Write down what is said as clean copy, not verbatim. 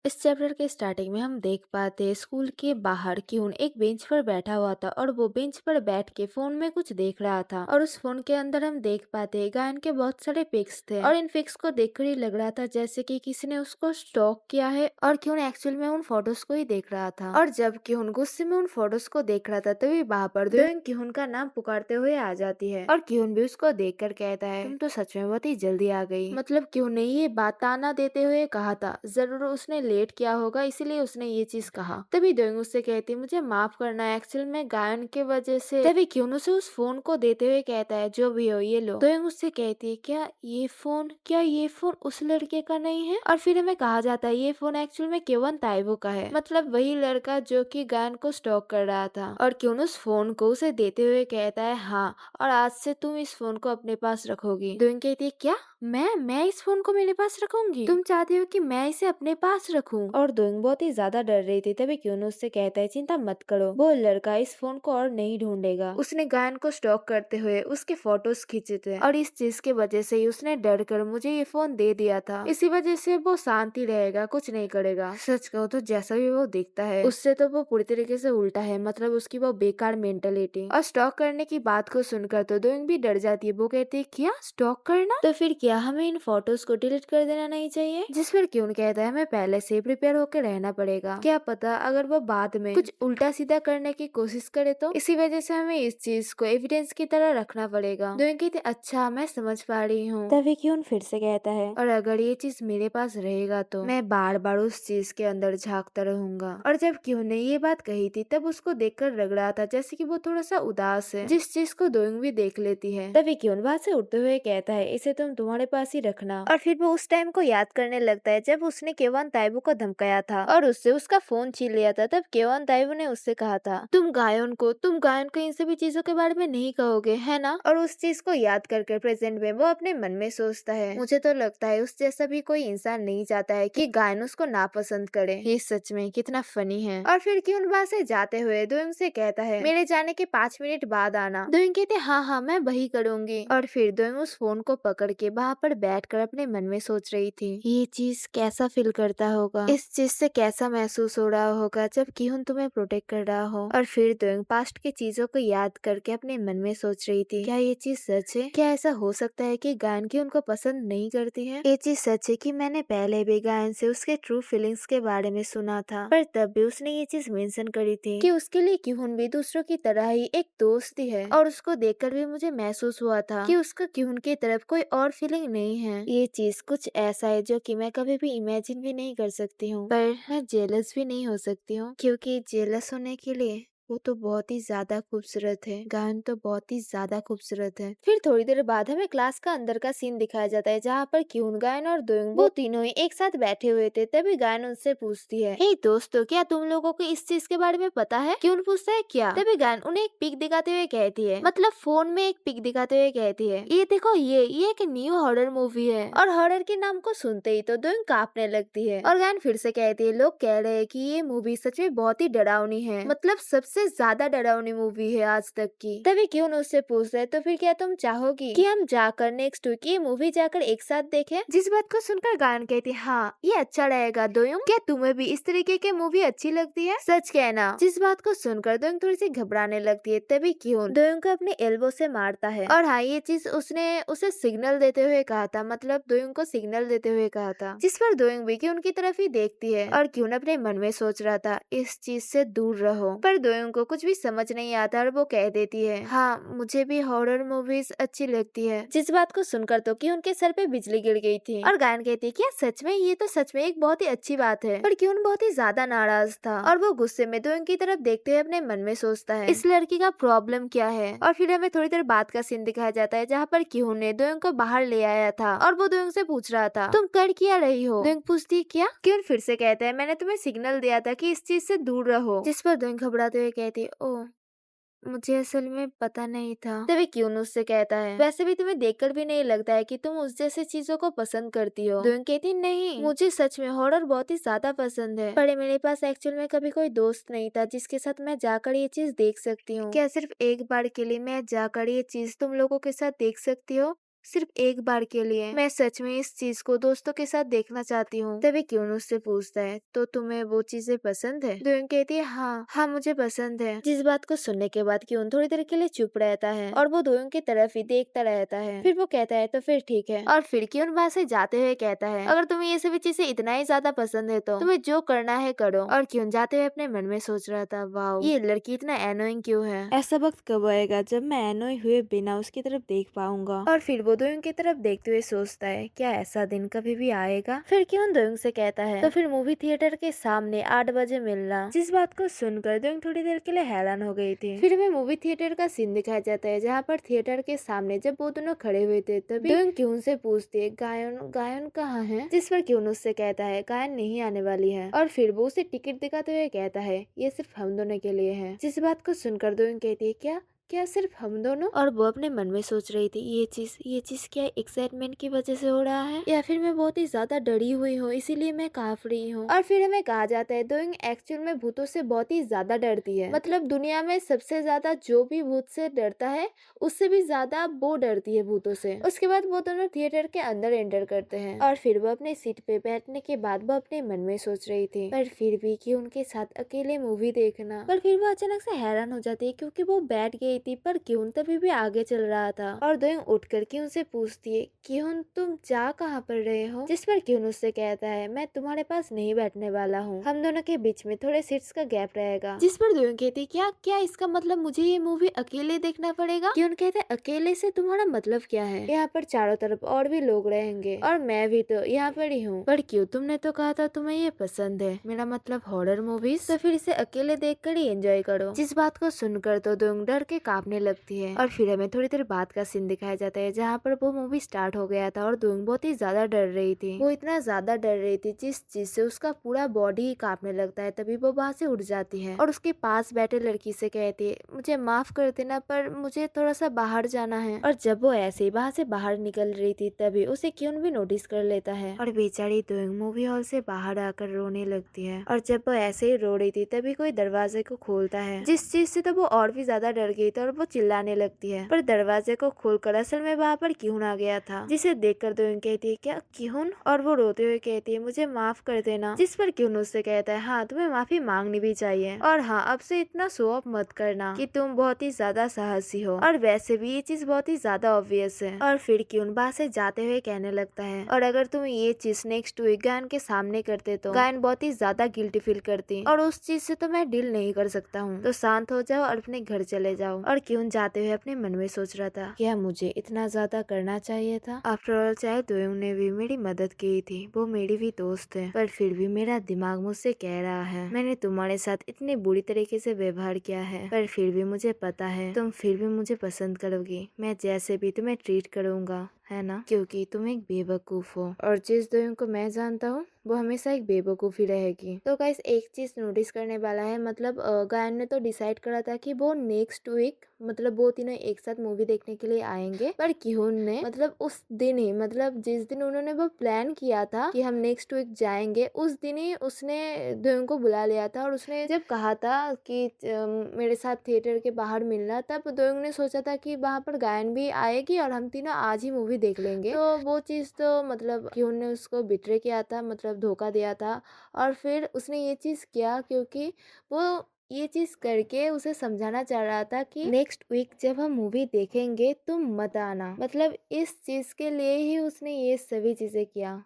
इस चैप्टर के स्टार्टिंग में हम देख पाते हैं स्कूल के बाहर क्यून एक बेंच पर बैठा हुआ था और वो बेंच पर बैठ के फोन में कुछ देख रहा था और उस फोन के अंदर हम देख पाते हैं गायन के बहुत सारे पिक्स थे और इन पिक्स को देखकर ही लग रहा था जैसे कि किसी ने उसको स्टॉक किया है और क्यून एक्चुअल में उन फोटोज को ही देख रहा था। और जब क्यून गुस्से में उन फोटोज को देख रहा था तभी वहां पर दोयोंग क्यून का नाम पुकारते हुए आ जाती है और क्यून भी उसको देखकर कहता है तुम तो सच में बहुत ही जल्दी आ गई। मतलब क्यून ने ये बात ताना देते हुए कहा था, जरूर उसने लेट किया होगा इसीलिए उसने ये चीज कहा। तभी दोयोंग उससे कहती मुझे माफ करना एक्चुअल में गायन के वजह से। तभी क्यून उसे उस फोन को देते हुए कहता है जो भी हो ये लो। दोयोंग उससे कहती है क्या ये फोन उस लड़के का नहीं है। और फिर हमें कहा जाता है ये फोन एक्चुअल में केवन ताइवो का है, मतलब वही लड़का जो कि गायन को स्टॉक कर रहा था। और क्यून उस फोन को उसे देते हुए कहता है हाँ, और आज से तुम इस फोन को अपने पास रखोगी। दोयोंग कहती है क्या मैं इस फोन को मेरे पास रखूंगी? तुम चाहती हो कि मैं इसे अपने पास रखूं? और दोयोंग बहुत ही ज्यादा डर रही थी। तभी क्यून उससे कहता है चिंता मत करो, वो लड़का इस फोन को और नहीं ढूंढेगा। उसने गायन को स्टॉक करते हुए उसके फोटोज खींचे थे और इस चीज की वजह से ही उसने डर कर मुझे ये फोन दे दिया था। इसी वजह से वो शांति रहेगा, कुछ नहीं करेगा। सच कहो तो जैसा भी वो दिखता है उससे तो वो पूरी तरीके से उल्टा है, मतलब उसकी वो बेकार मेंटेलिटी। और स्टॉक करने की बात को सुनकर तो दोयोंग भी डर जाती है। वो कहती है क्या स्टॉक करना? तो फिर क्या हमें इन फोटोज को डिलीट कर देना नहीं चाहिए? जिस पर क्यून कहता है हमें पहले से प्रिपेयर होकर रहना पड़ेगा, क्या पता अगर वो बाद में कुछ उल्टा सीधा करने की कोशिश करे तो। इसी वजह से हमें इस चीज को एविडेंस की तरह रखना पड़ेगा। दोयोंग कहती अच्छा मैं समझ पा रही हूँ। तभी क्यून फिर से कहता है और अगर ये चीज मेरे पास रहेगा तो मैं बार बार उस चीज के अंदर झांकता रहूंगा। और जब क्यून ने ये बात कही थी तब उसको देखकर लग रहा था जैसे कि वो थोड़ा सा उदास है, जिस चीज को दोयोंग भी देख लेती है। तभी क्यून वहां से उठते हुए कहता है इसे तुम तुम्हारे पास ही रखना। और फिर वो उस टाइम को याद करने लगता है जब उसने केवन ताइबो को धमकाया था और उससे उसका फोन छीन लिया था। तब केवन ताइबो ने उससे कहा था तुम गायन को इन सभी चीजों के बारे में नहीं कहोगे है ना। और उस चीज को याद करके प्रेजेंट में वो अपने मन में सोचता है मुझे तो लगता है उस जैसा भी कोई इंसान नहीं चाहता है कि गायन उसको नापसंद करे। ये सच में कितना फनी है। और फिर क्यून वहां से जाते हुए दोयोंग से कहता है मेरे जाने के 5 मिनट बाद आना। दोयोंग कहते हाँ मैं वही करूंगी। और फिर दोयोंग उस फोन को पकड़ के वहां पर बैठकर अपने मन में सोच रही थी ये चीज कैसा फील करता होगा, इस चीज से कैसा महसूस हो रहा होगा जब क्यून तुम्हें प्रोटेक्ट कर रहा हो। और फिर दोयोंग पास्ट की चीजों को याद करके अपने मन में सोच रही थी क्या ये चीज सच है, क्या ऐसा हो सकता है कि गायन की उनको पसंद नहीं करती है। ये चीज सच है कि मैंने पहले भी गायन से उसके ट्रू फीलिंग्स के बारे में सुना था, पर तब भी उसने ये चीज मेंशन करी थी कि उसके लिए क्यून भी दूसरों की तरह ही एक दोस्त ही है। और उसको देखकर भी मुझे महसूस हुआ था कि उसका क्यून की तरफ कोई और फीलिंग नहीं है। ये चीज कुछ ऐसा है जो कि मैं कभी भी इमेजिन भी नहीं कर सकती हूँ, पर मैं जेलस भी नहीं हो सकती हूँ क्योंकि जेलस होने के लिए वो तो बहुत ही ज्यादा खूबसूरत है, गायन तो बहुत ही ज्यादा खूबसूरत है। फिर थोड़ी देर बाद हमें क्लास का अंदर का सीन दिखाया जाता है जहाँ पर क्यून, गायन और दोयोंग वो तीनों ही एक साथ बैठे हुए थे। तभी गायन उनसे पूछती है हे दोस्तों क्या तुम लोगों को इस चीज के बारे में पता है? क्यून पूछता है क्या? तभी गायन उन्हें एक पिक दिखाते हुए कहती है, मतलब फोन में एक पिक दिखाते हुए कहती है ये देखो ये एक न्यू हॉरर मूवी है। और हॉरर के नाम को सुनते ही तो दोयोंग कांपने लगती है। और गायन फिर से कहती है लोग कह रहे हैं कि ये मूवी सच में बहुत ही डरावनी है, मतलब सबसे ज्यादा डरावनी मूवी है आज तक की। तभी क्यून उससे पूछ रहे तो फिर क्या तुम चाहोगी कि हम जाकर नेक्स्ट वीक ये मूवी जाकर एक साथ देखें? जिस बात को सुनकर गायन कहती है हाँ ये अच्छा रहेगा। दोयोंग क्या तुम्हें भी इस तरीके की मूवी अच्छी लगती है? सच कहना। जिस बात को सुनकर दोयोंग थोड़ी सी घबराने लगती है। तभी क्यून दोयोंग को अपने एल्बो से मारता है। और हाँ ये चीज उसने उसे सिग्नल देते हुए कहा था, मतलब दोयोंग को सिग्नल देते हुए कहा था, जिस पर दोयोंग भी क्यून की तरफ ही देखती है। और क्यून अपने मन में सोच रहा था इस चीज से दूर रहो, पर दोयोंग को कुछ भी समझ नहीं आता और वो कह देती है हाँ मुझे भी हॉरर मूवीज अच्छी लगती है। जिस बात को सुनकर तो क्यून के सर पे बिजली गिर गई थी। और गायन कहती है क्या सच में? ये तो सच में एक बहुत ही अच्छी बात है। पर क्यून बहुत ही ज्यादा नाराज था और वो गुस्से में दोयोंग की तरफ देखते हुए अपने मन में सोचता है इस लड़की का प्रॉब्लम क्या है। और फिर हमें थोड़ी देर बाद का सीन दिखाया जाता है जहाँ पर क्यून ने दोयोंग को बाहर ले आया था और वो दोयोंग से पूछ रहा था तुम कर क्या रही हो? दोयोंग पूछती क्या? क्यून फिर से कहता है मैंने तुम्हें सिग्नल दिया था कि इस चीज से दूर रहो। जिस पर दोयोंग घबराते हुए कहती है ओह मुझे असल में पता नहीं था। तभी क्यून उससे कहता है वैसे भी तुम्हें देखकर भी नहीं लगता है कि तुम उस जैसे चीजों को पसंद करती हो। दोयोंग कहती नहीं मुझे सच में हॉरर बहुत ही ज्यादा पसंद है, पर मेरे पास एक्चुअल में कभी कोई दोस्त नहीं था जिसके साथ मैं जाकर ये चीज देख सकती हूँ। क्या सिर्फ एक बार के लिए मैं जाकर ये चीज तुम लोगों के साथ देख सकती हो? सिर्फ एक बार के लिए। मैं सच में इस चीज को दोस्तों के साथ देखना चाहती हूँ। तभी क्यून उससे पूछता है, तो तुम्हें वो चीजें पसंद है? दोयोंग कहती है, हाँ हाँ मुझे पसंद है। जिस बात को सुनने के बाद क्यून थोड़ी देर के लिए चुप रहता है और वो दोयोंग की तरफ ही देखता रहता है। फिर वो कहता है, तो फिर ठीक है। और फिर क्यून वहाँ से जाते हुए कहता है, अगर तुम्हें ये सभी चीजें इतना ही ज्यादा पसंद है तो तुम्हें जो करना है करो। और क्यून जाते हुए अपने मन में सोच रहा था, वाओ ये लड़की इतना एनोइंग क्यों है? ऐसा वक्त कब आएगा जब मैं एनोई हुए बिना उसकी तरफ देख पाऊंगा? और फिर वो दोयोंग की तरफ देखते हुए सोचता है, क्या ऐसा दिन कभी भी आएगा? फिर क्यून दोयोंग से कहता है, तो फिर मूवी थिएटर के सामने 8 बजे मिलना। जिस बात को सुनकर दोयोंग थोड़ी देर के लिए हैरान हो गई थी। फिर हमें मूवी थिएटर का सीन दिखाया जाता है जहाँ पर थिएटर के सामने जब वो दोनों खड़े हुए थे तभी दोयोंग क्यून से पूछती है, गायन गायन कहाँ है? जिस पर क्यून उससे कहता है, गायन नहीं आने वाली है। और फिर वो उसे टिकट दिखाते हुए कहता है, ये सिर्फ हम दोनों के लिए है। जिस बात को सुनकर दोयोंग कहती है, क्या क्या सिर्फ हम दोनों? और वो अपने मन में सोच रही थी, ये चीज क्या एक्साइटमेंट की वजह से हो रहा है या फिर मैं बहुत ही ज्यादा डरी हुई हूँ इसीलिए मैं कांप रही हूँ। और फिर हमें कहा जाता है दोयोंग एक्चुअल में भूतों से बहुत ही ज्यादा डरती है। मतलब दुनिया में सबसे ज्यादा जो भी भूत से डरता है उससे भी ज्यादा वो डरती है भूतों से। उसके बाद वो दोनों थिएटर के अंदर एंटर करते हैं और फिर वो अपने सीट पे बैठने के बाद वो अपने मन में सोच रही थी, पर फिर भी कि उनके साथ अकेले मूवी देखना। पर फिर वो अचानक से हैरान हो जाती है क्योंकि वो बैठ गई थी पर क्यून तभी भी आगे चल रहा था। और दोयोंग उठकर क्यून से पूछती है, क्यून तुम जा कहाँ पर रहे हो? जिस पर क्यून उससे कहता है, मैं तुम्हारे पास नहीं बैठने वाला हूँ, हम दोनों के बीच में थोड़े सीट्स का गैप रहेगा। जिस पर दोयोंग कहती है, क्या क्या इसका मतलब मुझे ये मूवी अकेले देखना पड़ेगा? क्यून कहता है, अकेले से तुम्हारा मतलब क्या है? यहाँ पर चारों तरफ और भी लोग रहेंगे और मैं भी तो यहाँ पर ही हूँ। पर क्यों, तुमने तो कहा था तुम्हें ये पसंद है, मेरा मतलब हॉरर मूवीज, तो फिर इसे अकेले देख कर ही एंजॉय करो। जिस बात को सुनकर तो दोयोंग डर के कांपने लगती है। और फिर हमें थोड़ी देर बाद का सीन दिखाया जाता है जहाँ पर वो मूवी स्टार्ट हो गया था और दोयोंग बहुत ही ज्यादा डर रही थी। वो इतना ज्यादा डर रही थी जिस चीज से उसका पूरा बॉडी ही कांपने लगता है। तभी वो वहाँ से उठ जाती है और उसके पास बैठे लड़की से कहती है, मुझे माफ कर देना पर मुझे थोड़ा सा बाहर जाना है। और जब वो ऐसे ही वहाँ से बाहर निकल रही थी तभी उसे क्यून भी नोटिस कर लेता है और बेचारी दोयोंग मूवी हॉल से बाहर आकर रोने लगती है। और जब वो ऐसे ही रो रही थी तभी कोई दरवाजे को खोलता है, जिस चीज से तो वो और भी ज्यादा डर गई थी और वो चिल्लाने लगती है। पर दरवाजे को खोलकर असल में वहाँ पर क्यून आ गया था, जिसे देखकर दोयोंग कहती है, क्या क्यून? और वो रोते हुए कहती है, मुझे माफ कर देना। जिस पर क्यून उससे कहता है, हाँ तुम्हें माफी मांगनी भी चाहिए और हाँ अब से इतना शो ऑफ मत करना कि तुम बहुत ही ज्यादा साहसी हो और वैसे भी ये चीज बहुत ही ज्यादा ऑब्वियस है। और फिर क्यून वहाँ से जाते हुए कहने लगता है, और अगर तुम ये चीज नेक्स्ट वीक गायन के सामने करते तो गायन बहुत ही ज्यादा गिल्टी फील करती और उस चीज से तो मैं डील नहीं कर सकता हूँ, तो शांत हो जाओ और अपने घर चले जाओ। और क्यून जाते हुए अपने मन में सोच रहा था, क्या मुझे इतना ज्यादा करना चाहिए था? आफ्टर ऑल चाहे दोयोंग ने भी मेरी मदद की थी, वो मेरी भी दोस्त है, पर फिर भी मेरा दिमाग मुझसे कह रहा है मैंने तुम्हारे साथ इतनी बुरी तरीके से व्यवहार किया है, पर फिर भी मुझे पता है तुम फिर भी मुझे पसंद करोगी, मैं जैसे भी तुम्हें ट्रीट करूंगा, है ना? क्योंकि तुम एक बेवकूफ हो और जिस दोयोंग को मैं जानता हूँ वो हमेशा एक बेवकूफ ही रहेगी। तो गाइस एक चीज नोटिस करने वाला है, मतलब गायन ने तो डिसाइड करा था कि वो नेक्स्ट वीक मतलब वो तीनों एक साथ मूवी देखने के लिए आएंगे, पर क्यून ने मतलब उस दिन ही, मतलब जिस दिन उन्होंने वो प्लान किया था कि हम नेक्स्ट वीक जाएंगे, उस दिन ही उसने दोयोंग को बुला लिया था। और उसने जब कहा था कि मेरे साथ थिएटर के बाहर मिलना, तब दोयोंग ने सोचा था कि वहाँ पर गायन भी आएगी और हम तीनों आज ही मूवी देख लेंगे। तो वो चीज तो मतलब क्यून ने उसको बिट्रे किया था, मतलब धोखा दिया था। और फिर उसने ये चीज किया क्योंकि वो ये चीज करके उसे समझाना चाह रहा था कि नेक्स्ट वीक जब हम मूवी देखेंगे तुम मत आना, मतलब इस चीज के लिए ही उसने ये सभी चीजें किया।